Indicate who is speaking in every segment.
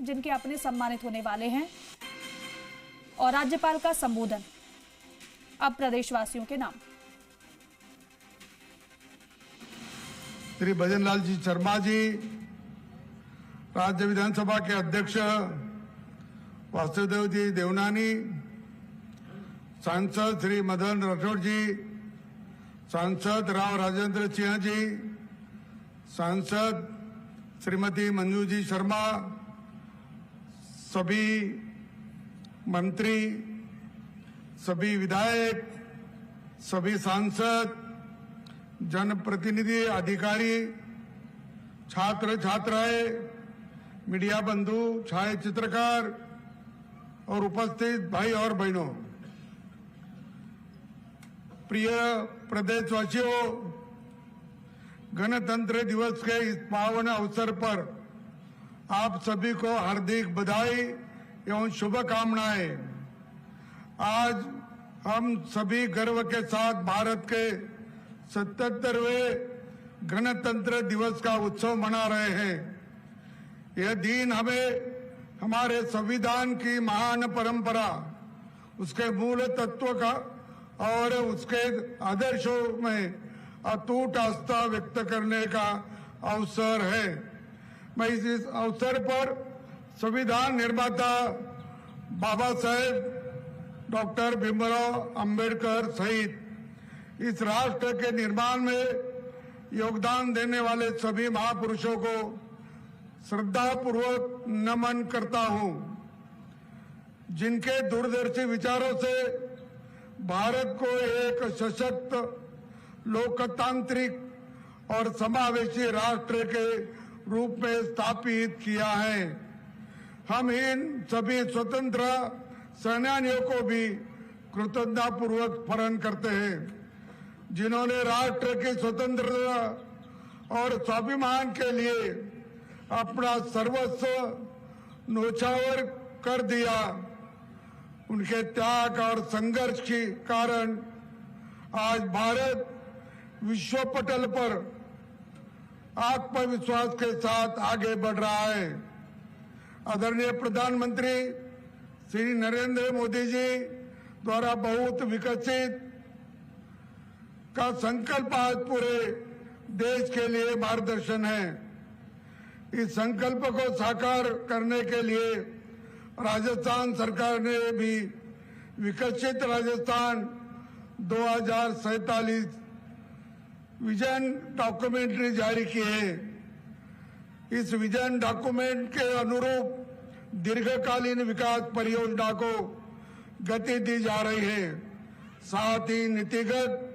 Speaker 1: जिनके अपने सम्मानित होने वाले हैं और राज्यपाल का संबोधन अब प्रदेशवासियों के नाम।
Speaker 2: श्री भजन लाल जी शर्मा जी, राज्य विधानसभा के अध्यक्ष वासुदेव जी देवनानी, सांसद श्री मदन राठौड़ जी, सांसद राव राजेंद्र सिंह जी, सांसद श्रीमती मंजू जी शर्मा, सभी मंत्री, सभी विधायक, सभी सांसद, जनप्रतिनिधि, अधिकारी, छात्र छात्राएं, मीडिया बंधु, छायाचित्रकार और उपस्थित भाई और बहनों, प्रिय प्रदेशवासियों, गणतंत्र दिवस के इस पावन अवसर पर आप सभी को हार्दिक बधाई एवं शुभकामनाएं। आज हम सभी गर्व के साथ भारत के 77वें गणतंत्र दिवस का उत्सव मना रहे हैं। यह दिन हमें हमारे संविधान की महान परंपरा, उसके मूल तत्व का और उसके आदर्शों में अटूट आस्था व्यक्त करने का अवसर है। मैं इस अवसर पर संविधान निर्माता बाबा साहेब डॉक्टर भीमराव अंबेडकर सहित इस राष्ट्र के निर्माण में योगदान देने वाले सभी महापुरुषों को श्रद्धापूर्वक नमन करता हूं, जिनके दूरदर्शी विचारों से भारत को एक सशक्त, लोकतांत्रिक और समावेशी राष्ट्र के रूप में स्थापित किया है। हम इन सभी स्वतंत्र सेनानियों को भी कृतज्ञतापूर्वक स्मरण करते हैं, जिन्होंने राष्ट्र की स्वतंत्रता और स्वाभिमान के लिए अपना सर्वस्व न्योछावर कर दिया। उनके त्याग और संघर्ष के कारण आज भारत विश्व पटल पर आत्मविश्वास के साथ आगे बढ़ रहा है। आदरणीय प्रधानमंत्री श्री नरेंद्र मोदी जी द्वारा बहुत विकसित का संकल्प आज पूरे देश के लिए मार्गदर्शन है। इस संकल्प को साकार करने के लिए राजस्थान सरकार ने भी विकसित राजस्थान 2047 विजन डॉक्यूमेंट्री जारी की है। इस विजन डॉक्यूमेंट के अनुरूप दीर्घकालीन विकास परियोजना को गति दी जा रही है। साथ ही नीतिगत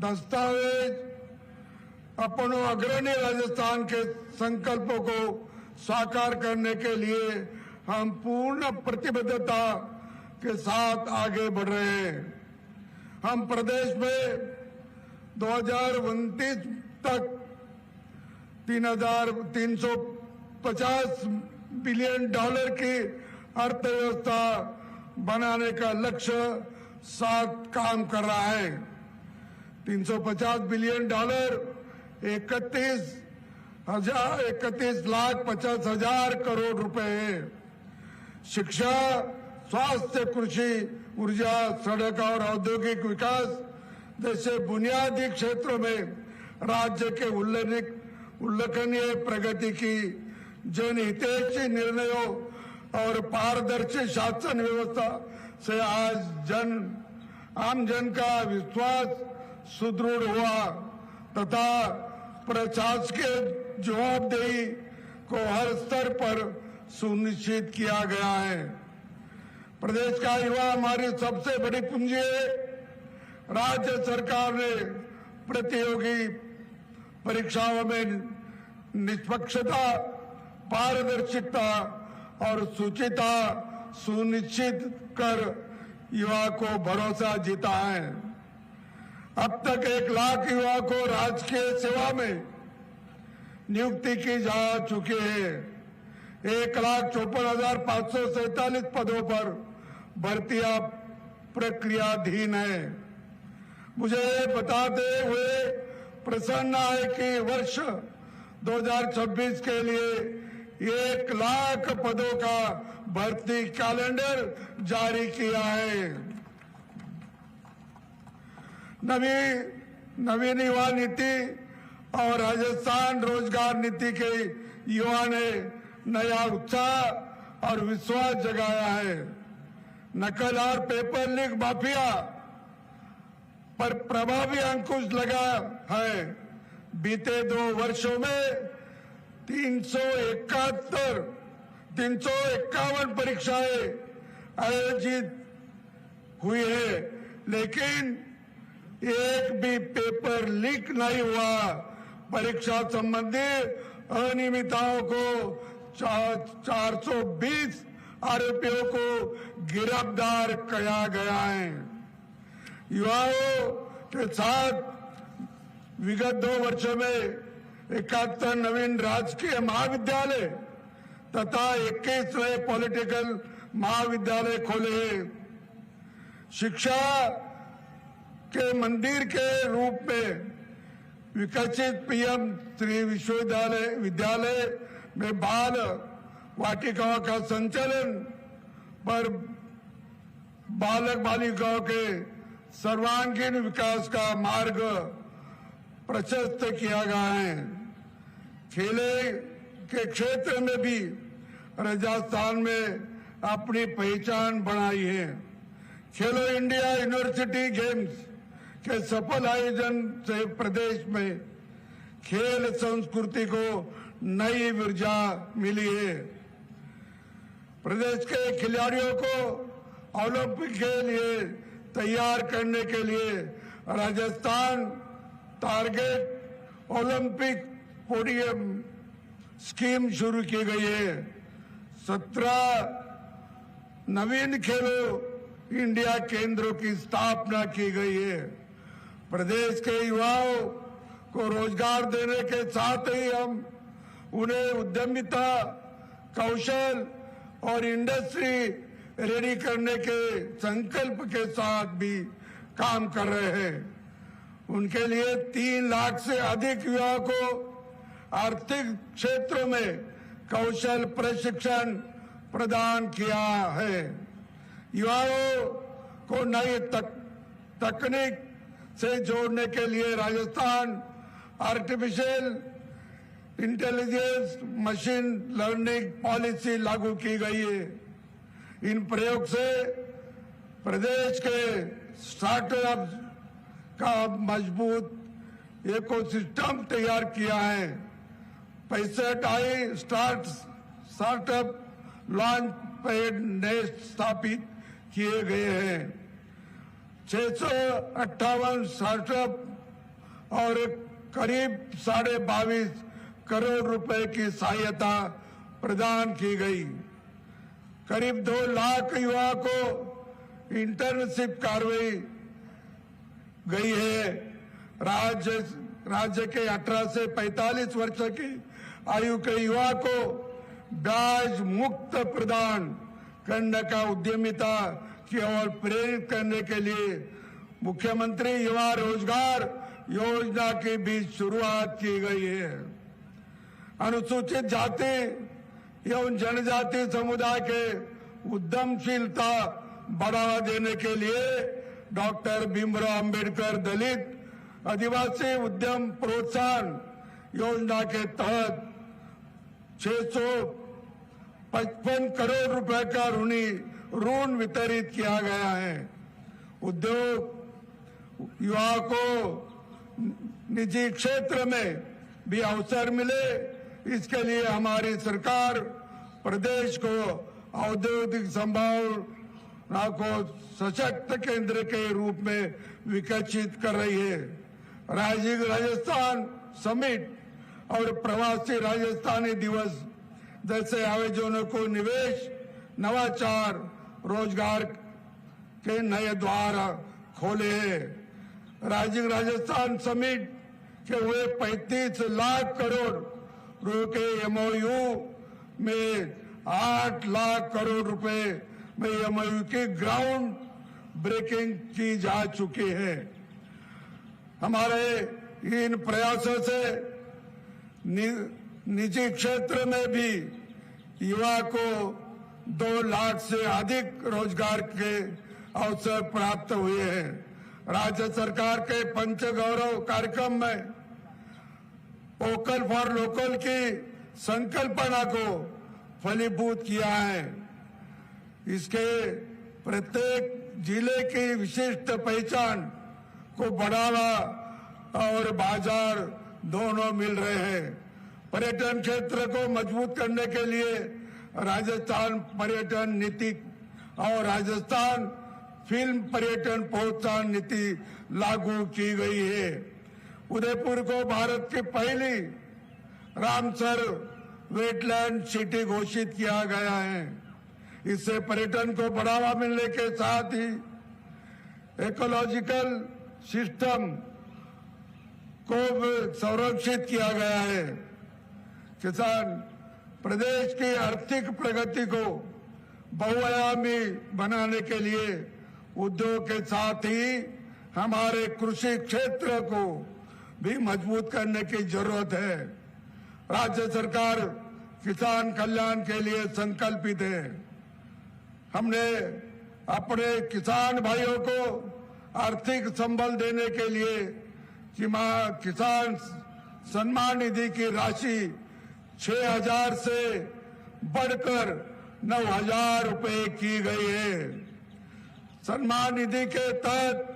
Speaker 2: दस्तावेज अपनों अग्रणी राजस्थान के संकल्पों को साकार करने के लिए हम पूर्ण प्रतिबद्धता के साथ आगे बढ़ रहे हैं। हम प्रदेश में 2029 तक 3,350 बिलियन डॉलर की अर्थव्यवस्था बनाने का लक्ष्य साथ काम कर रहा है। 350 बिलियन डॉलर 31,50,000 करोड़ रुपए है। शिक्षा, स्वास्थ्य, कृषि, ऊर्जा, सड़क और औद्योगिक विकास जैसे बुनियादी क्षेत्रों में राज्य के उल्लेखनीय प्रगति की, जनहितैषी निर्णयों और पारदर्शी शासन व्यवस्था से आज आम जन का विश्वास सुदृढ़ हुआ तथा प्रशासकीय जवाबदेही को हर स्तर पर सुनिश्चित किया गया है। प्रदेश का युवा हमारी सबसे बड़ी पूंजी है। राज्य सरकार ने प्रतियोगी परीक्षाओं में निष्पक्षता, पारदर्शिता और शुचिता सुनिश्चित कर युवा को भरोसा जीता है। अब तक 1 लाख युवा को राजकीय सेवा में नियुक्ति की जा चुकी है। 1,54,547 पदों पर भर्तियां प्रक्रियाधीन है। मुझे बताते हुए प्रसन्न है कि वर्ष 2026 के लिए 1 लाख पदों का भर्ती कैलेंडर जारी किया है। नवीन युवा नीति और राजस्थान रोजगार नीति के युवा ने नया उत्साह और विश्वास जगाया है। नकल और पेपर लीक माफिया पर प्रभावी अंकुश लगा है। बीते 2 वर्षों में 351 परीक्षाएं आयोजित हुई है, लेकिन एक भी पेपर लीक नहीं हुआ। परीक्षा संबंधी अनियमितताओं को 420 आरोपियों को गिरफ्तार किया गया है। युवाओं के साथ विगत 2 वर्षों में 71 नवीन राजकीय महाविद्यालय तथा 21 नए पॉलिटेक्निकल महाविद्यालय खोले हैं। शिक्षा के मंदिर के रूप में विकसित पीएम श्री विद्यालय में बाल वाटिकाओं का संचालन पर बालक बालिकाओं के सर्वांगीण विकास का मार्ग प्रशस्त किया गया है। खेले के क्षेत्र में भी राजस्थान में अपनी पहचान बनाई है। खेलो इंडिया यूनिवर्सिटी गेम्स के सफल आयोजन से प्रदेश में खेल संस्कृति को नई ऊर्जा मिली है। प्रदेश के खिलाड़ियों को ओलंपिक के लिए तैयार करने के लिए Rajasthan target Olympic podium scheme शुरू की गई है। 17 नवीन खेलो इंडिया केंद्रों की स्थापना की गई है। प्रदेश के युवाओं को रोजगार देने के साथ ही हम उन्हें उद्यमिता, कौशल और इंडस्ट्री रेडी करने के संकल्प के साथ भी काम कर रहे हैं। उनके लिए 3 लाख से अधिक युवाओं को आर्थिक क्षेत्रों में कौशल प्रशिक्षण प्रदान किया है। युवाओं को नई तकनीक से जोड़ने के लिए Rajasthan artificial intelligence machine learning policy लागू की गई है। इन प्रयोग से प्रदेश के स्टार्टअप का मजबूत इकोसिस्टम तैयार किया है। 65 स्टार्टअप लॉन्च पैड नेट स्थापित किए गए हैं। 658 स्टार्टअप और करीब 22.5 करोड़ रुपए की सहायता प्रदान की गई। करीब 2 लाख युवाओं को इंटर्नशिप करवाई गई है। राज्य के 18 से 45 वर्ष की आयु के युवा को ब्याज मुक्त प्रदान करने का उद्यमिता की ओर प्रेरित करने के लिए मुख्यमंत्री युवा रोजगार योजना की भी शुरुआत की गई है। अनुसूचित जाति एवं जनजाति समुदाय के उद्यमशीलता बढ़ावा देने के लिए डॉक्टर भीमराव अंबेडकर दलित आदिवासी उद्यम प्रोत्साहन योजना के तहत 655 करोड़ रुपए का ऋण वितरित किया गया है। उद्योग युवाओं को निजी क्षेत्र में भी अवसर मिले, इसके लिए हमारी सरकार प्रदेश को औद्योगिक संभावना को सशक्त केंद्र के रूप में विकसित कर रही है। राजस्थान समिट और प्रवासी राजस्थानी दिवस जैसे आयोजनों को निवेश, नवाचार, रोजगार के नए द्वार खोले हैं। राजस्थान समिट के हुए 35 लाख करोड़ रुपए के एमओयू में 8 लाख करोड़ रुपए में एमओयू की ग्राउंड ब्रेकिंग की जा चुकी है। हमारे इन प्रयासों से निजी क्षेत्र में भी युवा को 2 लाख से अधिक रोजगार के अवसर प्राप्त हुए हैं। राज्य सरकार के पंचगौरव कार्यक्रम में वोकल फॉर लोकल की संकल्पना को फलीभूत किया है। इसके प्रत्येक जिले की विशिष्ट पहचान को बढ़ावा और बाजार दोनों मिल रहे हैं। पर्यटन क्षेत्र को मजबूत करने के लिए राजस्थान पर्यटन नीति और राजस्थान फिल्म पर्यटन प्रोत्साहन नीति लागू की गई है। उदयपुर को भारत की पहली रामसर वेटलैंड सिटी घोषित किया गया है। इससे पर्यटन को बढ़ावा मिलने के साथ ही इकोलॉजिकल सिस्टम को संरक्षित किया गया है। किसान प्रदेश की आर्थिक प्रगति को बहुआयामी बनाने के लिए उद्योग के साथ ही हमारे कृषि क्षेत्र को भी मजबूत करने की जरूरत है। राज्य सरकार किसान कल्याण के लिए संकल्पित है। हमने अपने किसान भाइयों को आर्थिक संबल देने के लिए किसान सम्मान निधि की राशि 6,000 से बढ़कर 9,000 रुपए की गई है। सम्मान निधि के तहत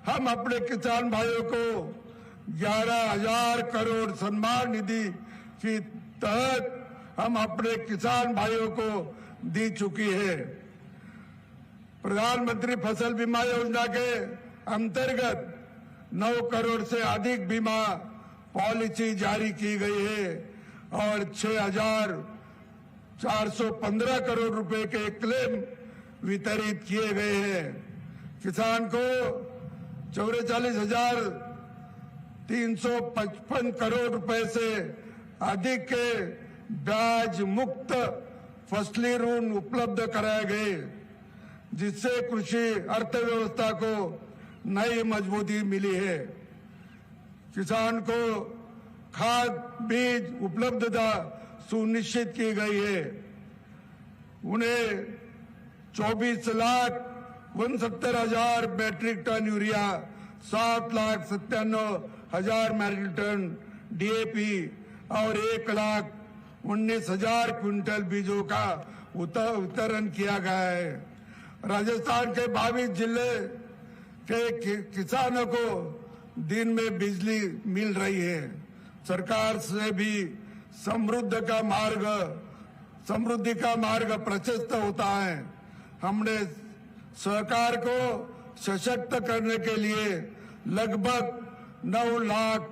Speaker 2: हम अपने किसान भाइयों को 11,000 करोड़ सम्मान निधि के तहत हम अपने किसान भाइयों को दी चुकी है। प्रधानमंत्री फसल बीमा योजना के अंतर्गत 9 करोड़ से अधिक बीमा पॉलिसी जारी की गई है और 6,415 करोड़ रुपए के क्लेम वितरित किए गए हैं। किसान को 44,355 करोड़ रुपए से अधिक के ब्याज मुक्त फसली ऋण उपलब्ध कराए गए, जिससे कृषि अर्थव्यवस्था को नई मजबूती मिली है। किसान को खाद बीज उपलब्धता सुनिश्चित की गई है। उन्हें 24,69,70,000 metric ton urea, 7,97,000 metric ton DAP और 1,19,000 क्विंटल बीजों का वितरण किया गया है। राजस्थान के 22 जिले के किसानों को दिन में बिजली मिल रही है। सरकार से भी समृद्धि का मार्ग प्रशस्त होता है। हमने सरकार को सशक्त करने के लिए लगभग 9 लाख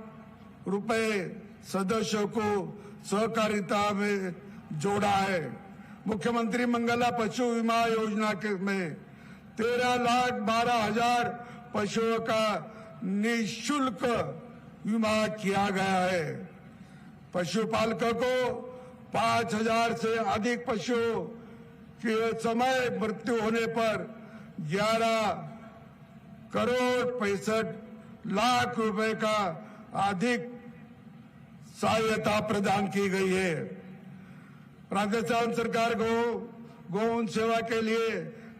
Speaker 2: रुपए सदस्यों को सहकारिता में जोड़ा है। मुख्यमंत्री मंगला पशु बीमा योजना में 13,12,000 पशुओं का निःशुल्क बीमा किया गया है। पशुपालकों को 5,000 से अधिक पशुओं के समय मृत्यु होने पर 11 करोड़ 65 लाख रुपए का अधिक सहायता प्रदान की गई है। राजस्थान सरकार गौन सेवा के लिए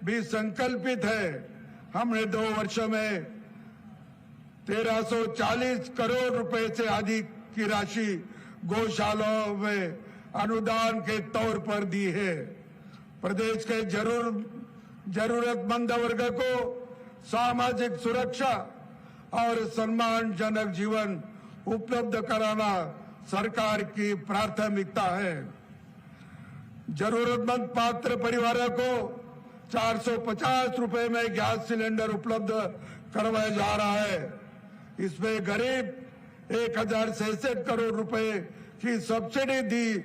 Speaker 2: भी संकल्पित है। हमने 2 वर्षों में 1340 करोड़ रुपए से अधिक की राशि गौशालाओं में अनुदान के तौर पर दी है। प्रदेश के जरूरतमंद वर्ग को सामाजिक सुरक्षा और सम्मानजनक जीवन उपलब्ध कराना सरकार की प्राथमिकता है। जरूरतमंद पात्र परिवारों को 450 रुपए में गैस सिलेंडर उपलब्ध करवाया जा रहा है। इसमें गरीब 1,066 करोड़ रुपए की सब्सिडी दी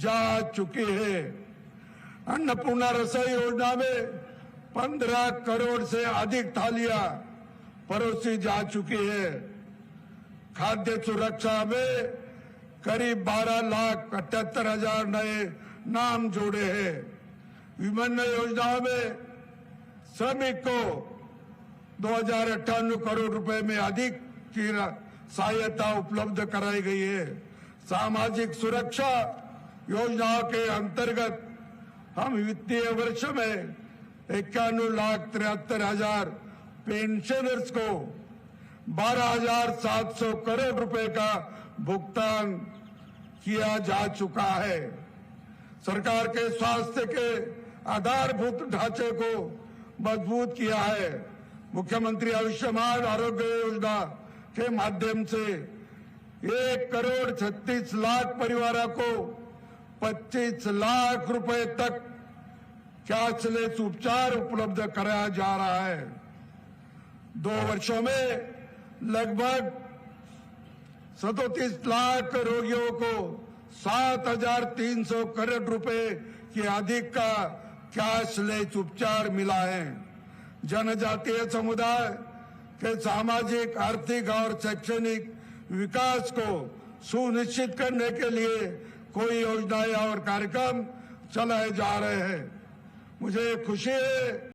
Speaker 2: जा चुकी है। अन्नपूर्णा रसोई योजना में 15 करोड़ से अधिक थालियां परोसी जा चुकी है। खाद्य सुरक्षा में करीब 12,78,000 नए नाम जोड़े हैं। विभिन्न योजनाओं में श्रमिक को 2,098 करोड़ रुपए में अधिक की सहायता उपलब्ध कराई गई है। सामाजिक सुरक्षा योजना के अंतर्गत हम वित्तीय वर्ष में 91,73,000 पेंशनर्स को 12,700 करोड़ रुपए का भुगतान किया जा चुका है। सरकार के स्वास्थ्य के आधारभूत ढांचे को मजबूत किया है। मुख्यमंत्री आयुष्मान आरोग्य योजना के माध्यम से 1,36,00,000 परिवारों को 25 लाख रुपए तक कैशलेस उपचार उपलब्ध कराया जा रहा है। 2 वर्षों में लगभग 37 लाख रोगियों को 7,300 करोड़ रुपए के अधिक का कैशलेस उपचार मिला है। जनजातीय समुदाय के सामाजिक, आर्थिक और शैक्षणिक विकास को सुनिश्चित करने के लिए कोई योजनाएं और कार्यक्रम चलाए जा रहे हैं। मुझे खुशी है